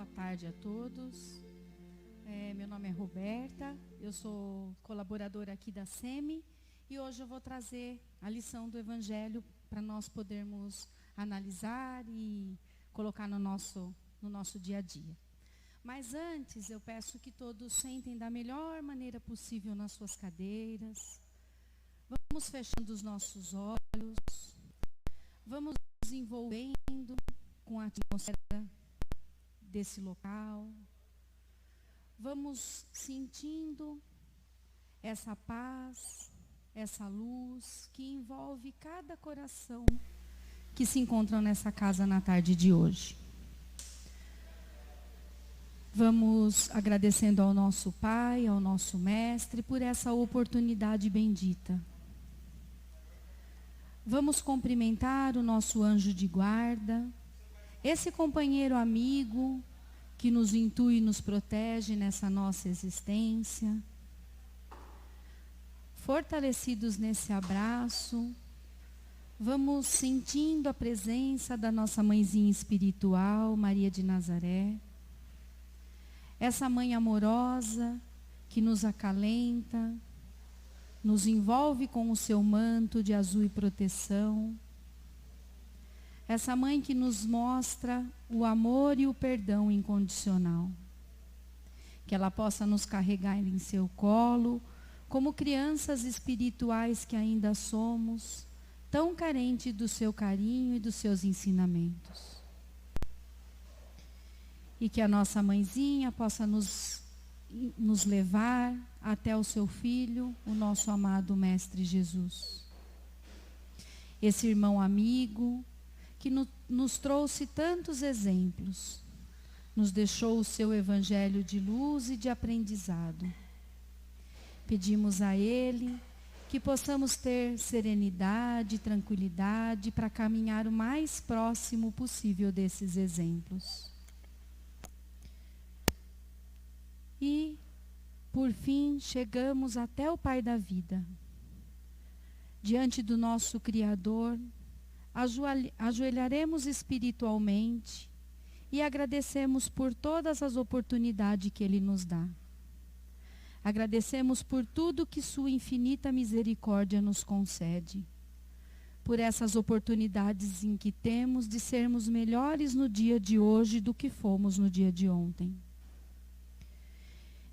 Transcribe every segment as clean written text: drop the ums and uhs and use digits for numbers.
tarde a todos. Meu nome é Roberta, eu sou colaboradora aqui da SEMI e hoje eu vou trazer a lição do Evangelho para nós podermos analisar e colocar no nosso dia a dia. Mas antes eu peço que todos sentem da melhor maneira possível nas suas cadeiras. Vamos fechando os nossos olhos, vamos nos envolvendo com a atmosfera desse local. Vamos sentindo essa paz, essa luz que envolve cada coração que se encontram nessa casa na tarde de hoje. Vamos agradecendo ao nosso Pai, ao nosso Mestre, por essa oportunidade bendita. Vamos cumprimentar o nosso anjo de guarda, esse companheiro amigo que nos intui e nos protege nessa nossa existência. Fortalecidos nesse abraço, vamos sentindo a presença da nossa mãezinha espiritual, Maria de Nazaré. Essa mãe amorosa que nos acalenta, nos envolve com o seu manto de azul e proteção. Essa mãe que nos mostra o amor e o perdão incondicional. Que ela possa nos carregar em seu colo, como crianças espirituais que ainda somos, tão carentes do seu carinho e dos seus ensinamentos. E que a nossa mãezinha possa nos levar até o seu filho, o nosso amado Mestre Jesus. Esse irmão amigo, que nos trouxe tantos exemplos, nos deixou o seu evangelho de luz e de aprendizado. Pedimos a Ele que possamos ter serenidade e tranquilidade para caminhar o mais próximo possível desses exemplos. E, por fim, chegamos até o Pai da vida. Diante do nosso Criador, ajoelharemos espiritualmente e agradecemos por todas as oportunidades que Ele nos dá. Agradecemos por tudo que Sua infinita misericórdia nos concede. Por essas oportunidades em que temos de sermos melhores no dia de hoje do que fomos no dia de ontem.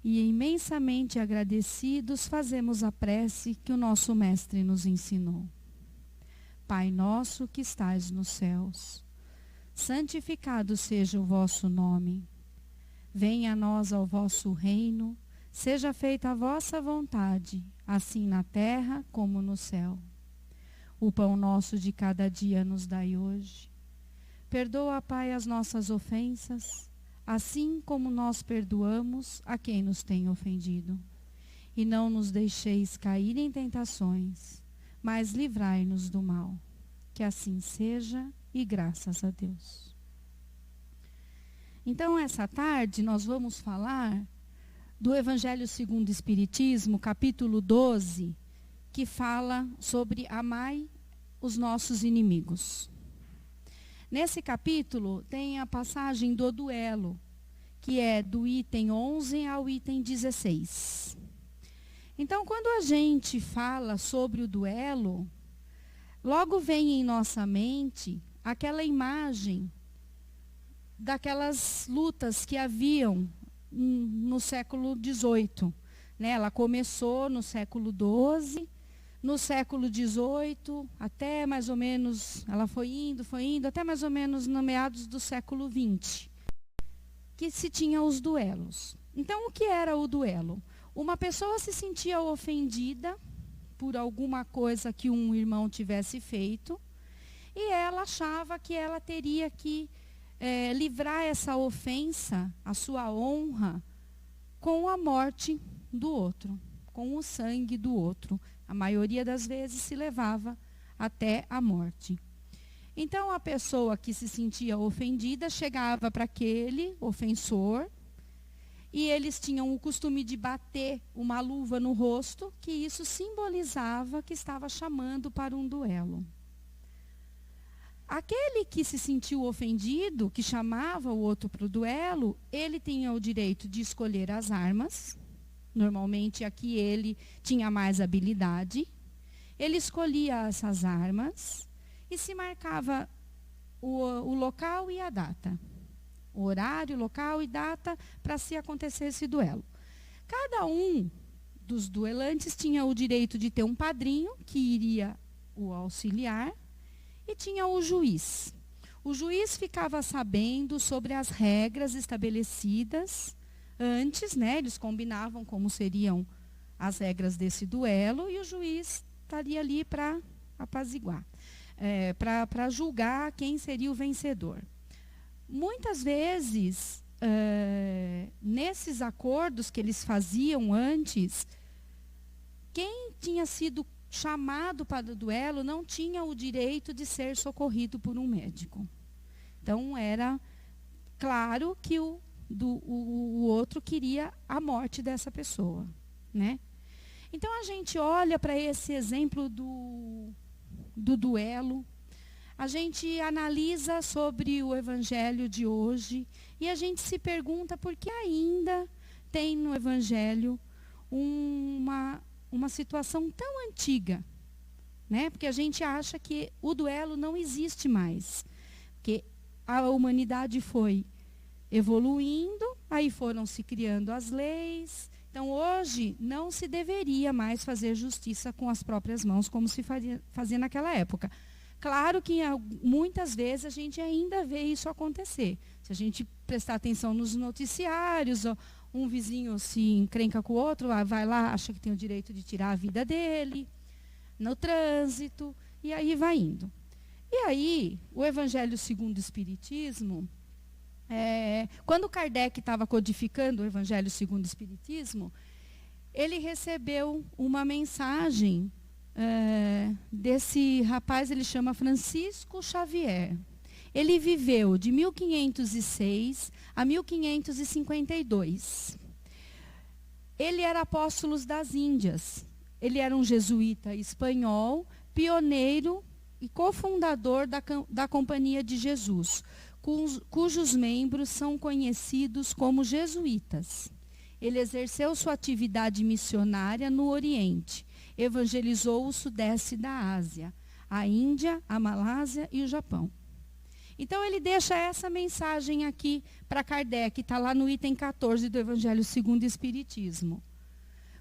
E imensamente agradecidos fazemos a prece que o nosso Mestre nos ensinou. Pai nosso que estais nos céus, santificado seja o vosso nome. Venha a nós o vosso reino, seja feita a vossa vontade, assim na terra como no céu. O pão nosso de cada dia nos dai hoje. Perdoa, Pai, as nossas ofensas, assim como nós perdoamos a quem nos tem ofendido. E não nos deixeis cair em tentações, mas livrai-nos do mal. Que assim seja, e graças a Deus. Então, essa tarde, nós vamos falar do Evangelho segundo o Espiritismo, capítulo 12, que fala sobre amai os nossos inimigos. Nesse capítulo, tem a passagem do duelo, que é do item 11 ao item 16. Então, quando a gente fala sobre o duelo, logo vem em nossa mente aquela imagem daquelas lutas que haviam no século XVIII. Né? Ela começou no século XII, no século XVIII, até mais ou menos, ela foi indo, até mais ou menos no meados do século XX, que se tinha os duelos. Então, o que era o duelo? Uma pessoa se sentia ofendida por alguma coisa que um irmão tivesse feito, e ela achava que ela teria que livrar essa ofensa, a sua honra, com a morte do outro, com o sangue do outro. A maioria das vezes se levava até a morte. Então, a pessoa que se sentia ofendida chegava para aquele ofensor, e eles tinham o costume de bater uma luva no rosto, que isso simbolizava que estava chamando para um duelo. Aquele que se sentiu ofendido, que chamava o outro para o duelo, ele tinha o direito de escolher as armas. Normalmente aqui ele tinha mais habilidade. Ele escolhia essas armas e se marcava o local e a data. O horário, local e data para se acontecer esse duelo. Cada um dos duelantes tinha o direito de ter um padrinho que iria o auxiliar e tinha o juiz. O juiz ficava sabendo sobre as regras estabelecidas antes, né? Eles combinavam como seriam as regras desse duelo e o juiz estaria ali para apaziguar, para julgar quem seria o vencedor. Muitas vezes, nesses acordos que eles faziam antes, quem tinha sido chamado para o duelo não tinha o direito de ser socorrido por um médico. Então, era claro que o outro queria a morte dessa pessoa, né? Então, a gente olha para esse exemplo do duelo, a gente analisa sobre o evangelho de hoje e a gente se pergunta por que ainda tem no evangelho uma situação tão antiga, né? Porque a gente acha que o duelo não existe mais, porque a humanidade foi evoluindo, aí foram se criando as leis. Então, hoje, não se deveria mais fazer justiça com as próprias mãos, como se fazia naquela época. Claro que muitas vezes a gente ainda vê isso acontecer. Se a gente prestar atenção nos noticiários, um vizinho se encrenca com o outro, vai lá, acha que tem o direito de tirar a vida dele, no trânsito, e aí vai indo. E aí, o Evangelho segundo o Espiritismo, quando Kardec estava codificando o Evangelho segundo o Espiritismo, ele recebeu uma mensagem desse rapaz, ele chama Francisco Xavier. Ele viveu de 1506 a 1552. Ele era apóstolo das Índias. Ele era um jesuíta espanhol, pioneiro e cofundador da Companhia de Jesus, cujos membros são conhecidos como jesuítas. Ele exerceu sua atividade missionária no Oriente, evangelizou o sudeste da Ásia, a Índia, a Malásia e o Japão. Então, ele deixa essa mensagem aqui para Kardec, está lá no item 14 do Evangelho segundo o Espiritismo.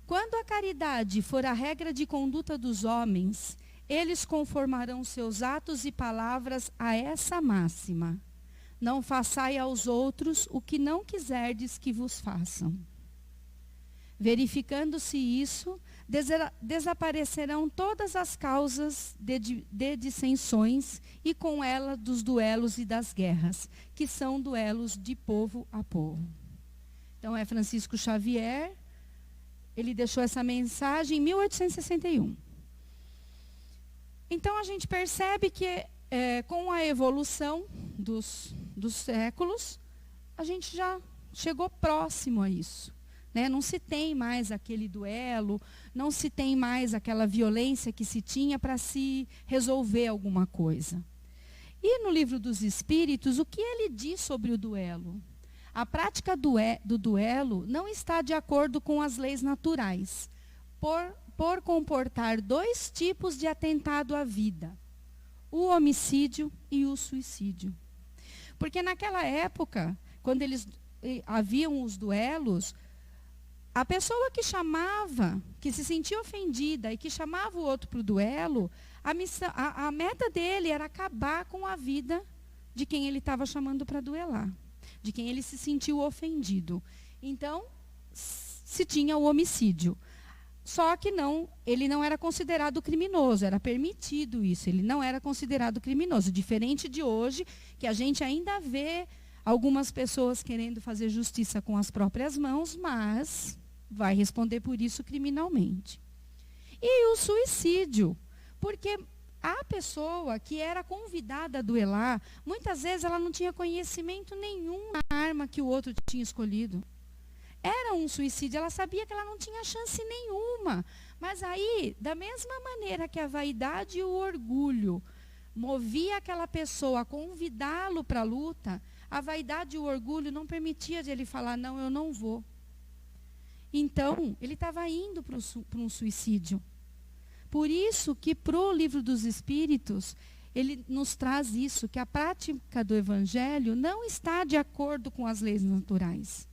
Quando a caridade for a regra de conduta dos homens, eles conformarão seus atos e palavras a essa máxima: não façai aos outros o que não quiserdes que vos façam. Verificando-se isso, desaparecerão todas as causas de dissensões e com ela dos duelos e das guerras, que são duelos de povo a povo. Então, é Francisco Xavier, ele deixou essa mensagem em 1861. Então, a gente percebe que com a evolução dos séculos, a gente já chegou próximo a isso. Né? Não se tem mais aquele duelo, não se tem mais aquela violência que se tinha para se resolver alguma coisa. E no Livro dos Espíritos, o que ele diz sobre o duelo? A prática do duelo não está de acordo com as leis naturais, por comportar dois tipos de atentado à vida: o homicídio e o suicídio. Porque naquela época, quando haviam os duelos, a pessoa que chamava, que se sentia ofendida e que chamava o outro para o duelo, a meta dele era acabar com a vida de quem ele estava chamando para duelar, de quem ele se sentiu ofendido. Então, se tinha o homicídio. Só que ele não era considerado criminoso, era permitido isso, ele não era considerado criminoso. Diferente de hoje, que a gente ainda vê algumas pessoas querendo fazer justiça com as próprias mãos, mas vai responder por isso criminalmente. E o suicídio, porque a pessoa que era convidada a duelar, muitas vezes ela não tinha conhecimento nenhum da arma que o outro tinha escolhido. Era um suicídio, ela sabia que ela não tinha chance nenhuma. Mas aí, da mesma maneira que a vaidade e o orgulho movia aquela pessoa a convidá-lo para a luta, a vaidade e o orgulho não permitia de ele falar, não, eu não vou. Então, ele estava indo para um suicídio. Por isso que para o Livro dos Espíritos, ele nos traz isso, que a prática do Evangelho não está de acordo com as leis naturais.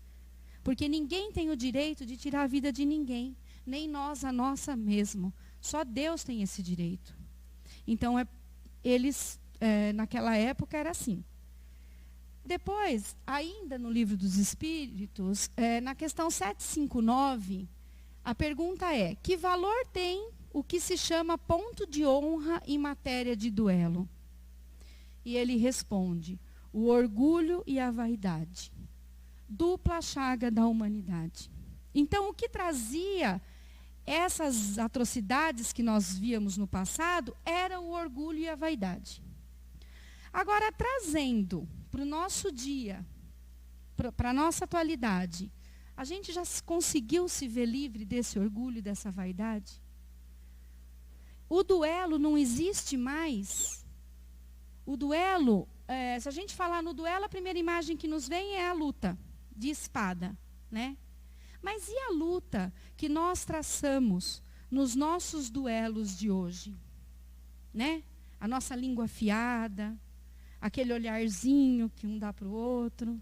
Porque ninguém tem o direito de tirar a vida de ninguém, nem nós a nossa mesmo. Só Deus tem esse direito. Então, naquela época era assim. Depois, ainda no Livro dos Espíritos, na questão 759, a pergunta é, que valor tem o que se chama ponto de honra em matéria de duelo? E ele responde, o orgulho e a vaidade, dupla chaga da humanidade. Então, o que trazia essas atrocidades que nós víamos no passado era o orgulho e a vaidade. Agora, trazendo para o nosso dia, para a nossa atualidade, a gente já conseguiu se ver livre desse orgulho e dessa vaidade? O duelo não existe mais. O duelo, se a gente falar no duelo, a primeira imagem que nos vem é a luta de espada, né? Mas e a luta que nós traçamos nos nossos duelos de hoje? Né? A nossa língua afiada, aquele olharzinho que um dá para o outro.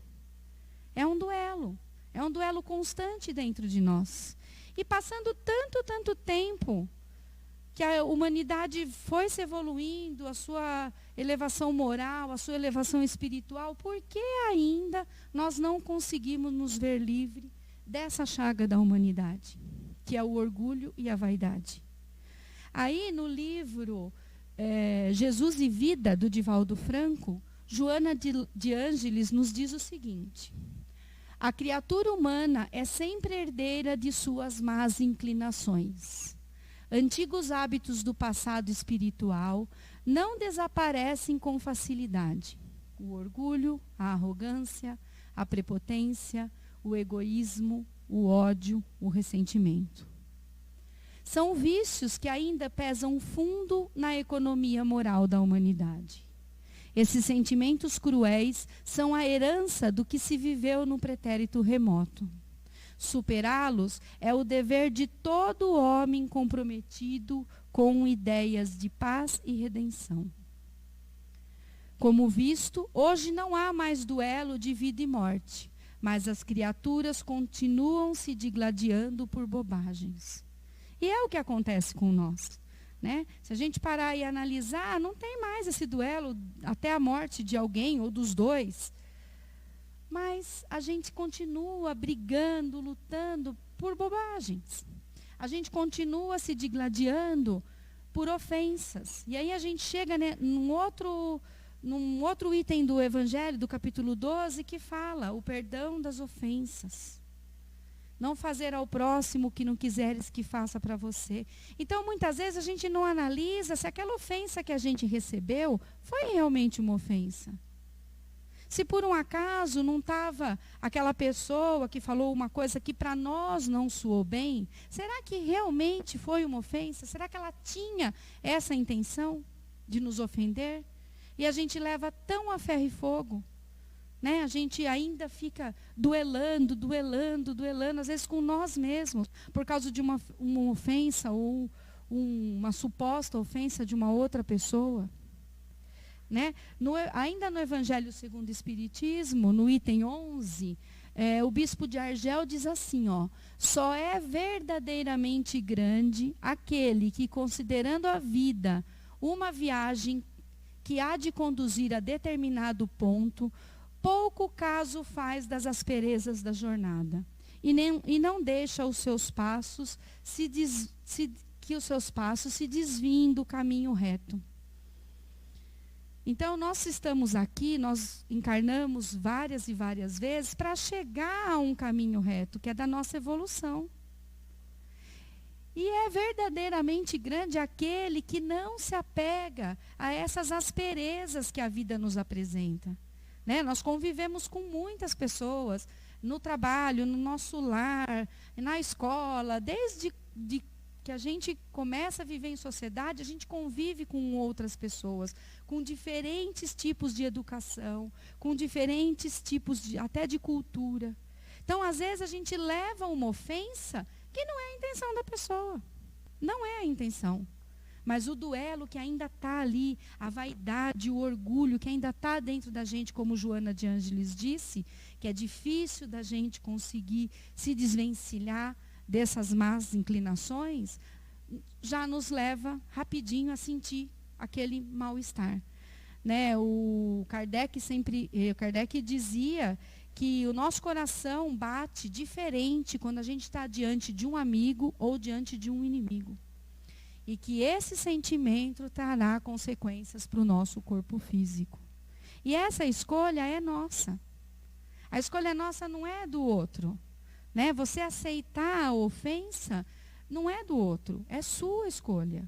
É um duelo constante dentro de nós. E passando tanto tempo que a humanidade foi se evoluindo, a sua elevação moral, a sua elevação espiritual, por que ainda nós não conseguimos nos ver livre dessa chaga da humanidade, que é o orgulho e a vaidade? Aí no livro Jesus e Vida, do Divaldo Franco, Joana de Ângeles nos diz o seguinte: a criatura humana é sempre herdeira de suas más inclinações. Antigos hábitos do passado espiritual não desaparecem com facilidade. O orgulho, a arrogância, a prepotência, o egoísmo, o ódio, o ressentimento. São vícios que ainda pesam fundo na economia moral da humanidade. Esses sentimentos cruéis são a herança do que se viveu no pretérito remoto. Superá-los é o dever de todo homem comprometido com ideias de paz e redenção. Como visto, hoje não há mais duelo de vida e morte, mas as criaturas continuam se digladiando por bobagens. E é o que acontece com nós, né? Se a gente parar e analisar, não tem mais esse duelo até a morte de alguém ou dos dois. Mas a gente continua brigando, lutando por bobagens. A gente continua se digladiando por ofensas. E aí a gente chega, né, num outro item do Evangelho, do capítulo 12, que fala o perdão das ofensas. Não fazer ao próximo o que não quiseres que faça para você. Então, muitas vezes, a gente não analisa se aquela ofensa que a gente recebeu foi realmente uma ofensa. Se por um acaso não estava aquela pessoa que falou uma coisa que para nós não soou bem, será que realmente foi uma ofensa? Será que ela tinha essa intenção de nos ofender? E a gente leva tão a ferro e fogo, né? A gente ainda fica duelando, às vezes com nós mesmos, por causa de uma ofensa ou uma suposta ofensa de uma outra pessoa. Né? Ainda no Evangelho segundo o Espiritismo, no item 11, o bispo de Argel diz assim, só é verdadeiramente grande aquele que, considerando a vida uma viagem que há de conduzir a determinado ponto, pouco caso faz das asperezas da jornada, e não deixa os seus passos que os seus passos se desviem do caminho reto. Então, nós estamos aqui, nós encarnamos várias e várias vezes para chegar a um caminho reto, que é da nossa evolução. E é verdadeiramente grande aquele que não se apega a essas asperezas que a vida nos apresenta. Né? Nós convivemos com muitas pessoas, no trabalho, no nosso lar, na escola, desde que a gente começa a viver em sociedade, a gente convive com outras pessoas, com diferentes tipos de educação, com diferentes tipos até de cultura. Então, às vezes, a gente leva uma ofensa que não é a intenção da pessoa. Não é a intenção. Mas o duelo que ainda está ali, a vaidade, o orgulho que ainda está dentro da gente, como Joana de Ângeles disse, que é difícil da gente conseguir se desvencilhar dessas más inclinações, já nos leva rapidinho a sentir aquele mal-estar. Né? O Kardec dizia que o nosso coração bate diferente quando a gente está diante de um amigo ou diante de um inimigo. E que esse sentimento trará consequências para o nosso corpo físico. E essa escolha é nossa. A escolha nossa não é do outro. Né? Você aceitar a ofensa não é do outro, é sua escolha.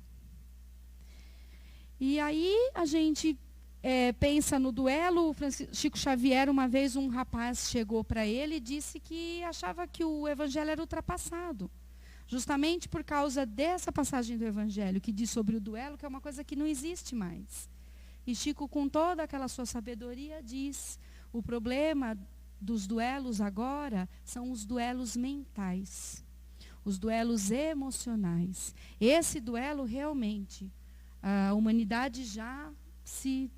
E aí a gente pensa no duelo. O Chico Xavier, uma vez um rapaz chegou para ele e disse que achava que o evangelho era ultrapassado. Justamente por causa dessa passagem do Evangelho, que diz sobre o duelo, que é uma coisa que não existe mais. E Chico, com toda aquela sua sabedoria, diz: o problema dos duelos agora são os duelos mentais, os duelos emocionais. Esse duelo, realmente, a humanidade já se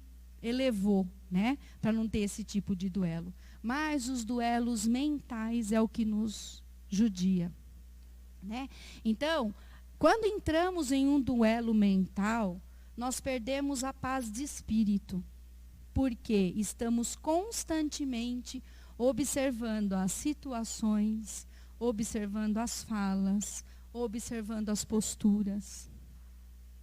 elevou, né, para não ter esse tipo de duelo. Mas os duelos mentais é o que nos judia. Né? Então, quando entramos em um duelo mental, nós perdemos a paz de espírito, porque estamos constantemente observando as situações, observando as falas, observando as posturas.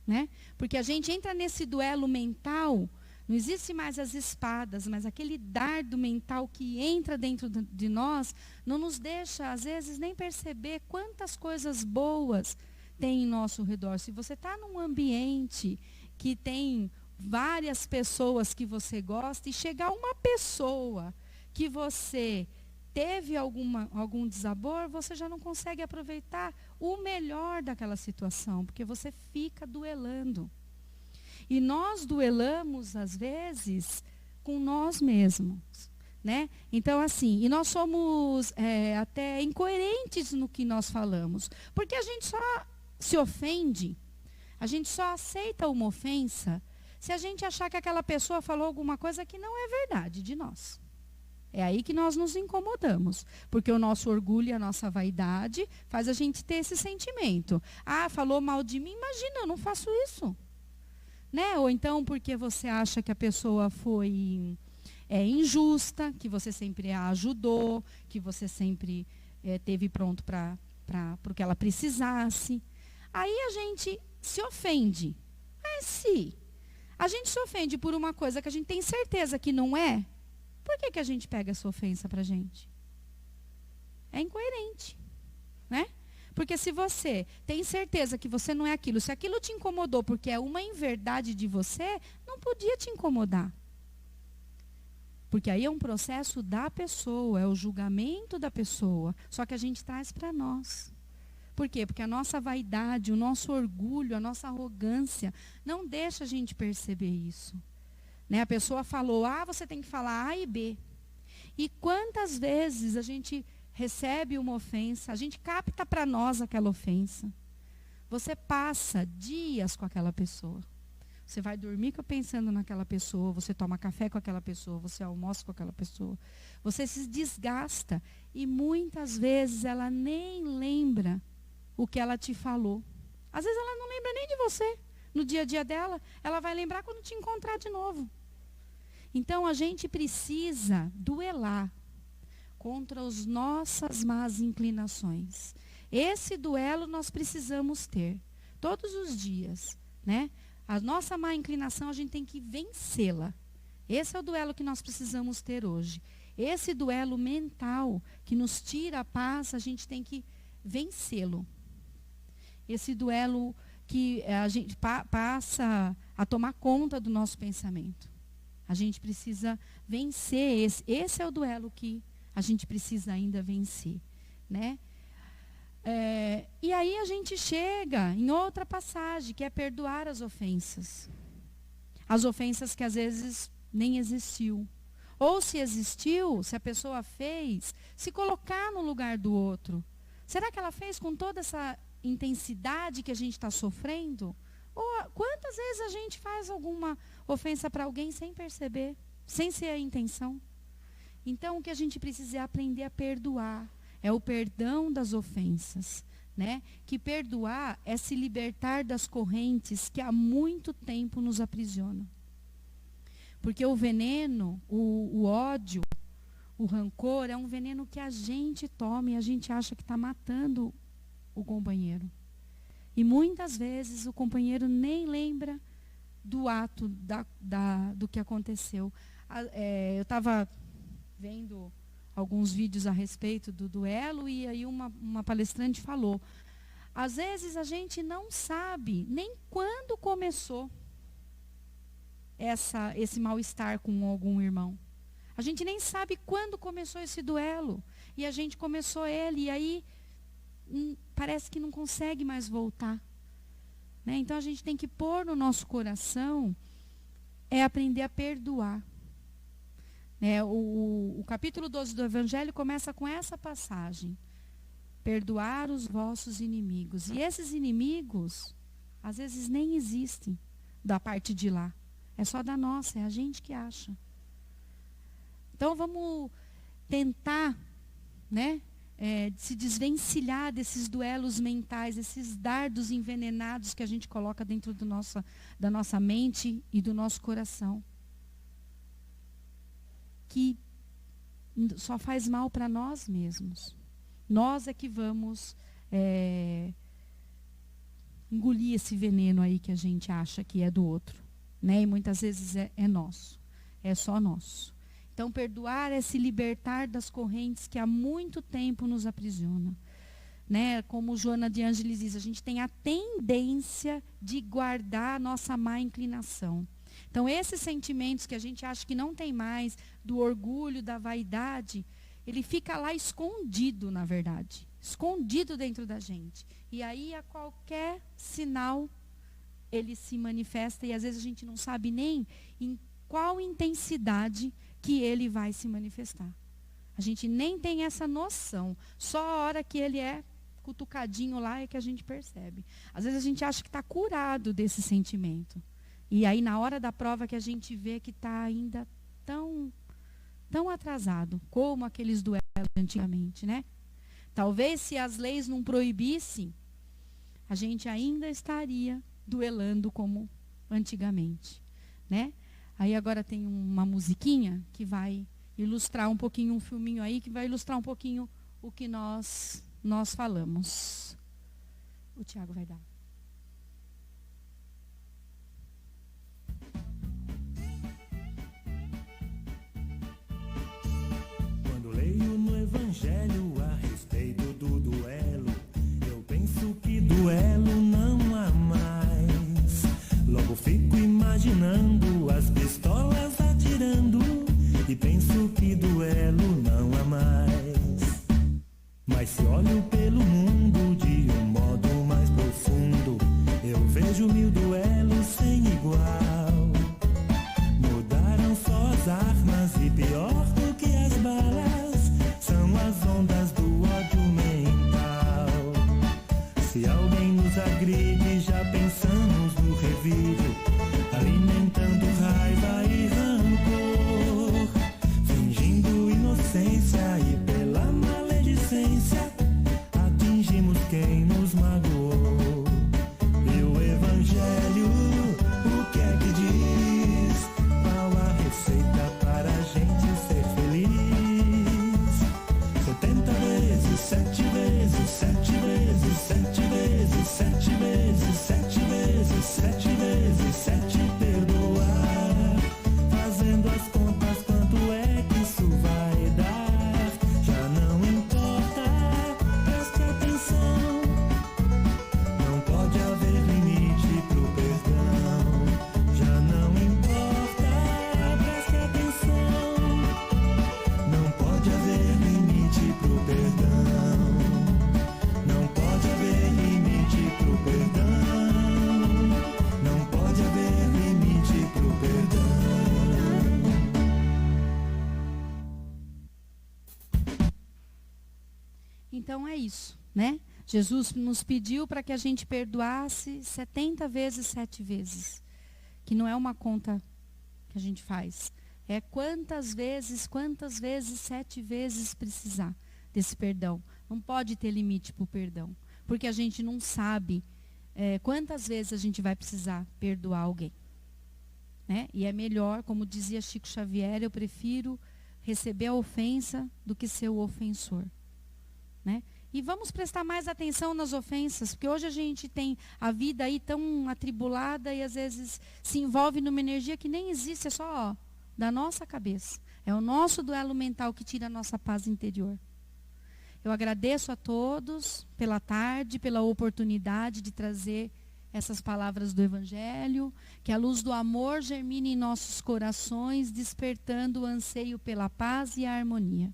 Né? Porque a gente entra nesse duelo mental, não existe mais as espadas, mas aquele dardo mental que entra dentro de nós não nos deixa, às vezes, nem perceber quantas coisas boas tem em nosso redor. Se você está num ambiente que tem várias pessoas que você gosta e chegar uma pessoa que você teve algum desabor, você já não consegue aproveitar o melhor daquela situação, porque você fica duelando. E nós duelamos, às vezes, com nós mesmos. Né? Então, assim, e nós somos até incoerentes no que nós falamos. Porque a gente só se ofende, a gente só aceita uma ofensa, se a gente achar que aquela pessoa falou alguma coisa que não é verdade de nós. É aí que nós nos incomodamos. Porque o nosso orgulho e a nossa vaidade faz a gente ter esse sentimento. Ah, falou mal de mim? Imagina, eu não faço isso. Né? Ou então porque você acha que a pessoa foi injusta, que você sempre a ajudou, que você sempre teve pronto para o que ela precisasse. Aí a gente se ofende. Mas se a gente se ofende por uma coisa que a gente tem certeza que não é, por que a gente pega essa ofensa para a gente? É incoerente. Né? Porque se você tem certeza que você não é aquilo, se aquilo te incomodou porque é uma inverdade de você, não podia te incomodar. Porque aí é um processo da pessoa, é o julgamento da pessoa. Só que a gente traz para nós. Por quê? Porque a nossa vaidade, o nosso orgulho, a nossa arrogância não deixa a gente perceber isso. Né? A pessoa falou A, você tem que falar A e B. E quantas vezes a gente recebe uma ofensa, a gente capta para nós aquela ofensa. Você passa dias com aquela pessoa. Você vai dormir pensando naquela pessoa, você toma café com aquela pessoa, você almoça com aquela pessoa. Você se desgasta e muitas vezes ela nem lembra o que ela te falou. Às vezes ela não lembra nem de você. No dia a dia dela, ela vai lembrar quando te encontrar de novo. Então a gente precisa duelar contra as nossas más inclinações. Esse duelo nós precisamos ter todos os dias, né? A nossa má inclinação a gente tem que vencê-la. Esse é o duelo que nós precisamos ter hoje. Esse duelo mental que nos tira a paz, a gente tem que vencê-lo. Esse duelo que a gente passa a tomar conta do nosso pensamento. A gente precisa vencer esse é o duelo que a gente precisa ainda vencer, né? E aí a gente chega em outra passagem, que é perdoar as ofensas. As ofensas que às vezes nem existiu. Ou se existiu, se a pessoa fez, se colocar no lugar do outro. Será que ela fez com toda essa intensidade que a gente está sofrendo? Ou quantas vezes a gente faz alguma ofensa para alguém sem perceber, sem ser a intenção? Então o que a gente precisa é aprender a perdoar. É o perdão das ofensas, né? Que perdoar é se libertar das correntes que há muito tempo nos aprisionam. Porque o veneno, o ódio, o rancor é um veneno que a gente toma e a gente acha que está matando o companheiro. E muitas vezes o companheiro nem lembra do ato, do que aconteceu. Eu estava vendo alguns vídeos a respeito do duelo e aí uma palestrante falou: às vezes a gente não sabe nem quando começou esse mal-estar com algum irmão. A gente nem sabe quando começou esse duelo. E a gente começou ele e aí parece que não consegue mais voltar. Né? Então a gente tem que pôr no nosso coração, aprender a perdoar. O capítulo 12 do Evangelho começa com essa passagem. Perdoar os vossos inimigos. E esses inimigos, às vezes, nem existem da parte de lá. É só da nossa, é a gente que acha. Então vamos tentar, se desvencilhar desses duelos mentais, esses dardos envenenados que a gente coloca dentro da nossa mente e do nosso coração. Que só faz mal para nós mesmos. Nós é que vamos engolir esse veneno aí que a gente acha que é do outro. E muitas vezes é nosso. É só nosso. Então, perdoar é se libertar das correntes que há muito tempo nos aprisionam. Como Joana de Ângeles diz, a gente tem a tendência de guardar a nossa má inclinação. Então, esses sentimentos que a gente acha que não tem mais, do orgulho, da vaidade, ele fica lá escondido, na verdade. Escondido dentro da gente. E aí, a qualquer sinal, ele se manifesta e às vezes a gente não sabe nem em qual intensidade que ele vai se manifestar. A gente nem tem essa noção. Só a hora que ele é cutucadinho lá é que a gente percebe. Às vezes a gente acha que está curado desse sentimento. E aí na hora da prova que a gente vê que está ainda tão atrasado, como aqueles duelos antigamente, Talvez se as leis não proibissem, a gente ainda estaria duelando como antigamente, Aí agora tem uma musiquinha que vai ilustrar um pouquinho, um filminho aí, que vai ilustrar um pouquinho o que nós falamos. O Tiago vai dar. Quando leio no Evangelho a respeito do duelo, eu penso que duelo não há mais. Logo fico imaginando as pistolas atirando e penso que duelo não há mais. Mas se olho pelo mundo de um modo mais profundo, eu vejo 1000 duelos sem igual. Mudaram só as armas e pior do que as balas são as ondas do ódio mental. Se alguém nos agride, já pensamos no revide, alimentando raiva e rancor, fingindo inocência e pela maledicência atingimos quem nos magoou. E o Evangelho, o que é que diz? Qual a receita para a gente ser feliz? 70 vezes, 7 vezes, 7 vezes, 7 vezes, 7 vezes, 7 vezes, 7 vezes, 7 perdoar. Fazendo as contas, quanto é que isso vai dar? Então é isso, né? Jesus nos pediu para que a gente perdoasse 70 vezes, 7 vezes. Que não é uma conta que a gente faz. É quantas vezes, 7 vezes precisar desse perdão. Não pode ter limite para o perdão. Porque a gente não sabe quantas vezes a gente vai precisar perdoar alguém. Né? E é melhor, como dizia Chico Xavier, eu prefiro receber a ofensa do que ser o ofensor. Né? E vamos prestar mais atenção nas ofensas, porque hoje a gente tem a vida aí tão atribulada e às vezes se envolve numa energia que nem existe, é só da nossa cabeça. É o nosso duelo mental que tira a nossa paz interior. Eu agradeço a todos pela tarde, pela oportunidade de trazer essas palavras do Evangelho, que a luz do amor germine em nossos corações, despertando o anseio pela paz e a harmonia.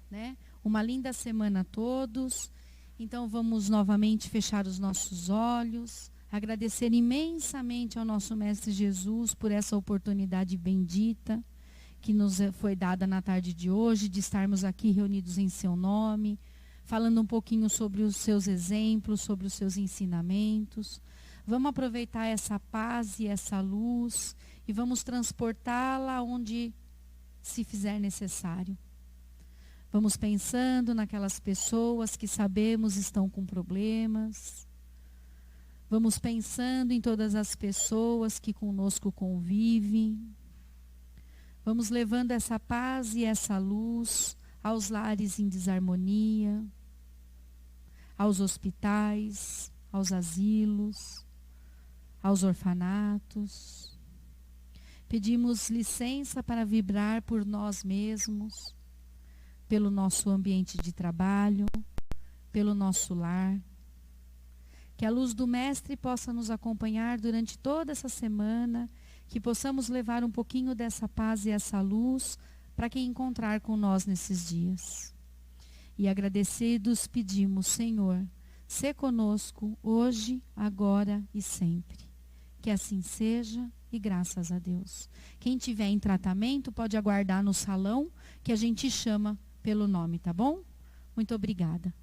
Né? Uma linda semana a todos. Então vamos novamente fechar os nossos olhos, agradecer imensamente ao nosso Mestre Jesus por essa oportunidade bendita que nos foi dada na tarde de hoje, de estarmos aqui reunidos em seu nome, falando um pouquinho sobre os seus exemplos, sobre os seus ensinamentos. Vamos aproveitar essa paz e essa luz e vamos transportá-la onde se fizer necessário. Vamos pensando naquelas pessoas que sabemos estão com problemas. Vamos pensando em todas as pessoas que conosco convivem. Vamos levando essa paz e essa luz aos lares em desarmonia, aos hospitais, aos asilos, aos orfanatos. Pedimos licença para vibrar por nós mesmos, pelo nosso ambiente de trabalho, pelo nosso lar. Que a luz do Mestre possa nos acompanhar durante toda essa semana, que possamos levar um pouquinho dessa paz e essa luz para quem encontrar com nós nesses dias. E agradecidos pedimos, Senhor, sê conosco hoje, agora e sempre. Que assim seja e graças a Deus. Quem tiver em tratamento pode aguardar no salão, que a gente chama pelo nome, tá bom? Muito obrigada.